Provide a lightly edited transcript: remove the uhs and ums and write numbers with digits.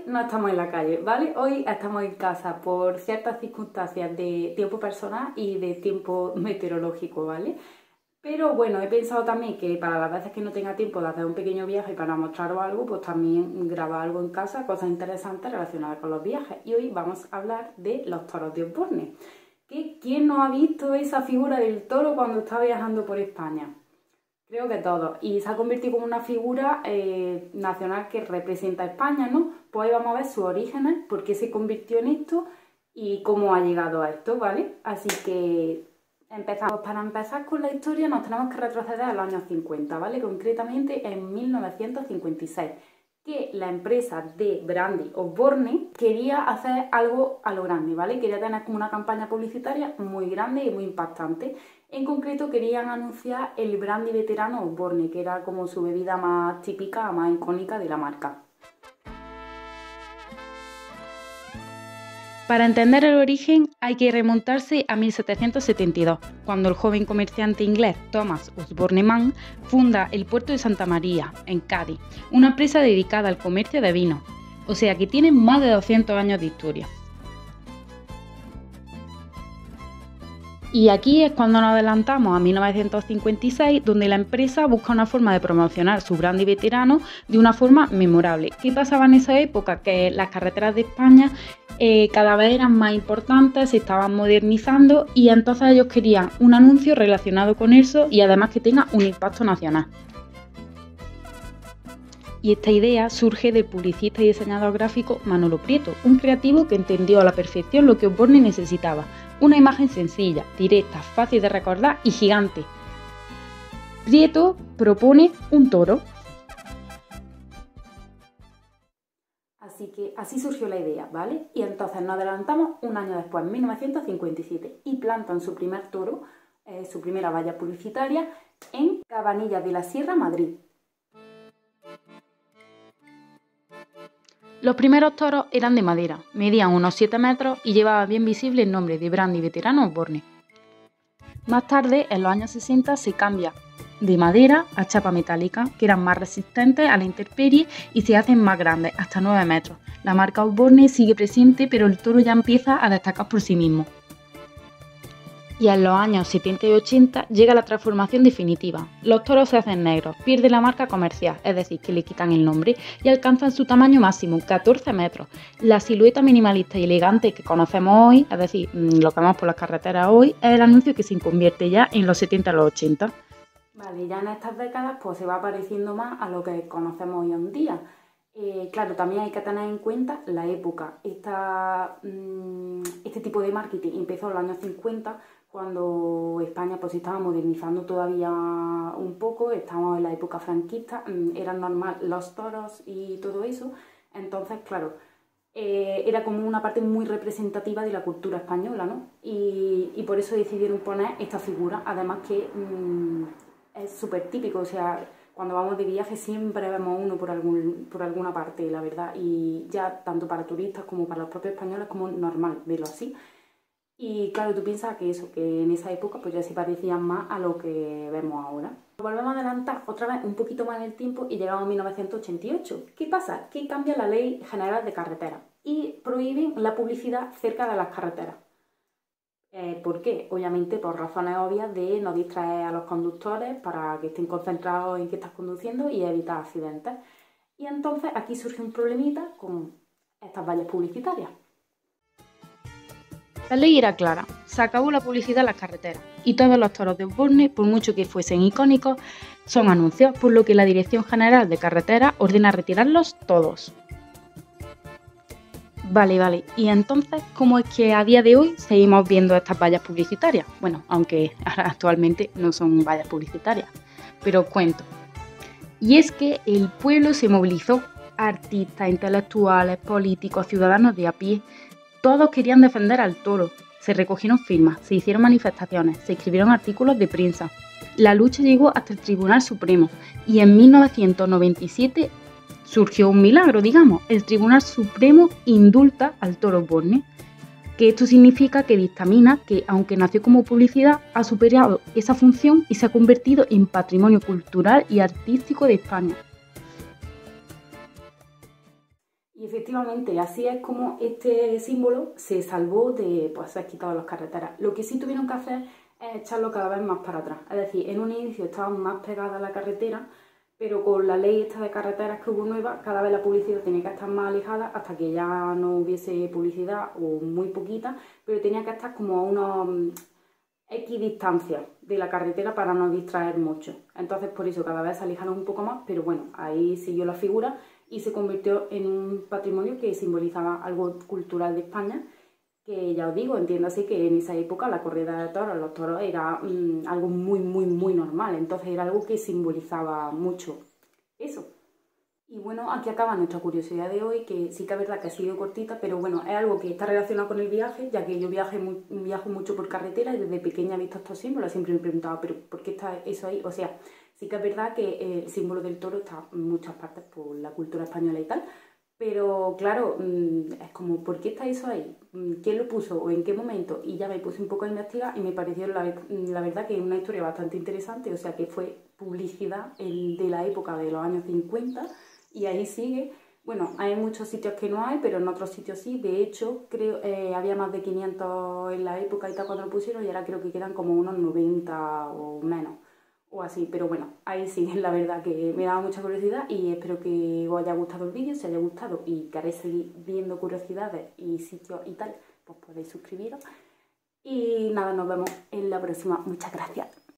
hoy no estamos en la calle, ¿vale? Hoy estamos en casa por ciertas circunstancias de tiempo personal y de tiempo meteorológico, ¿vale? Pero bueno, he pensado también que para las veces que no tenga tiempo de hacer un pequeño viaje para mostraros algo, pues también grabar algo en casa, cosas interesantes relacionadas con los viajes. Y hoy vamos a hablar de los toros de Osborne. ¿Quién no ha visto esa figura del toro cuando está viajando por España? Creo que todos. Y se ha convertido como una figura nacional que representa a España, ¿no? Pues hoy vamos a ver sus orígenes, por qué se convirtió en esto y cómo ha llegado a esto, ¿vale? Así que empezamos. Para empezar con la historia nos tenemos que retroceder a los años 50, ¿vale? Concretamente en 1956, que la empresa de brandy Osborne quería hacer algo a lo grande, ¿vale? Quería tener como una campaña publicitaria muy grande y muy impactante. En concreto querían anunciar el brandy veterano Osborne, que era como su bebida más típica, más icónica de la marca. Para entender el origen hay que remontarse a 1772, cuando el joven comerciante inglés Thomas Osborne Mann funda el puerto de Santa María, en Cádiz, una empresa dedicada al comercio de vino, o sea que tiene más de 200 años de historia. Y aquí es cuando nos adelantamos a 1956, donde la empresa busca una forma de promocionar su brandy veterano de una forma memorable. ¿Qué pasaba en esa época? Que las carreteras de España cada vez eran más importantes, se estaban modernizando y entonces ellos querían un anuncio relacionado con eso y además que tenga un impacto nacional. Y esta idea surge del publicista y diseñador gráfico Manolo Prieto, un creativo que entendió a la perfección lo que Osborne necesitaba, una imagen sencilla, directa, fácil de recordar y gigante. Prieto propone un toro. Así que así surgió la idea, ¿vale? Y entonces nos adelantamos un año después, en 1957, y plantan su primer toro, su primera valla publicitaria, en Cabanillas de la Sierra, Madrid. Los primeros toros eran de madera, medían unos 7 metros y llevaba bien visible el nombre de brandy veterano Osborne. Más tarde, en los años 60, se cambia de madera a chapa metálica, que eran más resistentes a la intemperie y se hacen más grandes, hasta 9 metros. La marca Osborne sigue presente, pero el toro ya empieza a destacar por sí mismo. Y en los años 70 y 80 llega la transformación definitiva. Los toros se hacen negros, pierden la marca comercial, es decir, que le quitan el nombre, y alcanzan su tamaño máximo, 14 metros. La silueta minimalista y elegante que conocemos hoy, es decir, lo que vemos por las carreteras hoy, es el anuncio que se convierte ya en los 70 y los 80. Vale, ya en estas décadas pues se va pareciendo más a lo que conocemos hoy en día. Claro, también hay que tener en cuenta la época. Este tipo de marketing empezó en los años 50, cuando España pues se estaba modernizando todavía un poco, estábamos en la época franquista, eran normal los toros y todo eso, entonces claro, era como una parte muy representativa de la cultura española, ¿no? Y por eso decidieron poner esta figura, además que es súper típico, o sea, cuando vamos de viaje siempre vemos uno por alguna parte, la verdad, y ya tanto para turistas como para los propios españoles es como normal verlo así. Y claro, tú piensas que eso, que en esa época pues ya se parecían más a lo que vemos ahora. Volvemos a adelantar otra vez un poquito más en el tiempo y llegamos a 1988. ¿Qué pasa? Que cambia la Ley General de Carreteras y prohíben la publicidad cerca de las carreteras. ¿Por qué? Obviamente por razones obvias de no distraer a los conductores para que estén concentrados en que estás conduciendo y evitar accidentes. Y entonces aquí surge un problemita con estas vallas publicitarias. La ley era clara, se acabó la publicidad en las carreteras y todos los toros de Osborne, por mucho que fuesen icónicos, son anuncios, por lo que la Dirección General de Carreteras ordena retirarlos todos. Vale, y entonces, ¿cómo es que a día de hoy seguimos viendo estas vallas publicitarias? Bueno, aunque actualmente no son vallas publicitarias, pero os cuento. Y es que el pueblo se movilizó, artistas, intelectuales, políticos, ciudadanos de a pie. Todos querían defender al toro, se recogieron firmas, se hicieron manifestaciones, se escribieron artículos de prensa. La lucha llegó hasta el Tribunal Supremo y en 1997 surgió un milagro, digamos. El Tribunal Supremo indulta al toro Osborne, que esto significa que dictamina que, aunque nació como publicidad, ha superado esa función y se ha convertido en patrimonio cultural y artístico de España. Y efectivamente, así es como este símbolo se salvó de pues, ser quitado de las carreteras. Lo que sí tuvieron que hacer es echarlo cada vez más para atrás. Es decir, en un inicio estaban más pegadas a la carretera, pero con la ley esta de carreteras que hubo nueva, cada vez la publicidad tenía que estar más alejada hasta que ya no hubiese publicidad o muy poquita, pero tenía que estar como a unos X distancia de la carretera para no distraer mucho. Entonces por eso cada vez se alejaron un poco más, pero bueno, ahí siguió la figura y se convirtió en un patrimonio que simbolizaba algo cultural de España, que ya os digo, entiéndase que en esa época la corrida de toros, los toros era algo muy normal, entonces era algo que simbolizaba mucho eso. Y bueno, aquí acaba nuestra curiosidad de hoy, que sí que es verdad que ha sido cortita, pero bueno, es algo que está relacionado con el viaje, ya que yo viajo mucho por carretera y desde pequeña he visto estos símbolos, siempre me he preguntado, pero ¿por qué está eso ahí? O sea, sí que es verdad que el símbolo del toro está en muchas partes por la cultura española y tal, pero claro, es como, ¿por qué está eso ahí? ¿Quién lo puso o en qué momento? Y ya me puse un poco a investigar y me pareció la verdad que es una historia bastante interesante, o sea que fue publicidad de la época de los años 50 y ahí sigue. Bueno, hay muchos sitios que no hay, pero en otros sitios sí. De hecho, creo había más de 500 en la época y tal cuando lo pusieron y ahora creo que quedan como unos 90 o menos o así. Pero bueno, ahí sí, la verdad que me daba mucha curiosidad y espero que os haya gustado el vídeo. Si os haya gustado y queréis seguir viendo curiosidades y sitios y tal, pues podéis suscribiros. Y nada, nos vemos en la próxima. Muchas gracias.